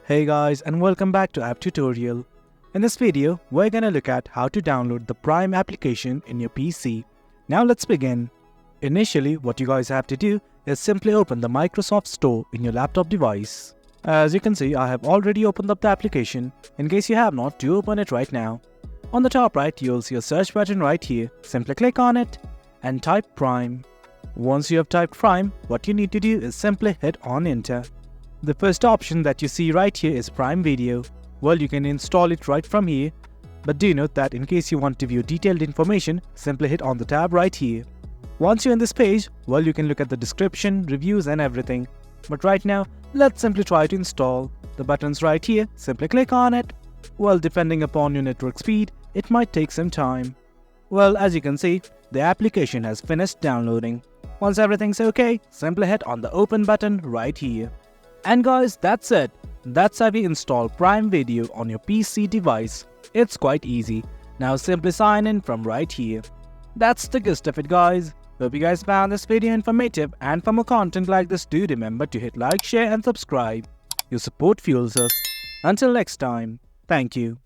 Hey guys, and welcome back to App Tutorial. In this video, we're gonna look at how to download the Prime application in your PC. Now let's begin. Initially, what you guys have to do is simply open the Microsoft Store in your laptop device. As you can see, I have already opened up the application. In case you have not, do open it right now. On the top right, you'll see a search button right here. Simply click on it and type Prime. Once you have typed Prime, what you need to do is simply hit on Enter. The first option that you see right here is Prime Video. Well, you can install it right from here, but do note that in case you want to view detailed information, simply hit on the tab right here. Once you're in this page, well, you can look at the description, reviews and everything. But right now, let's simply try to install. The button's right here, simply click on it. Well, depending upon your network speed, it might take some time. Well, as you can see, the application has finished downloading. Once everything's okay, simply hit on the open button right here. And guys, that's it. That's how we install Prime Video on your PC device. It's quite easy. Now simply sign in from right here. That's the gist of it, guys. Hope you guys found this video informative, and for more content like this, do remember to hit like, share and subscribe. Your support fuels us. Until next time, thank you.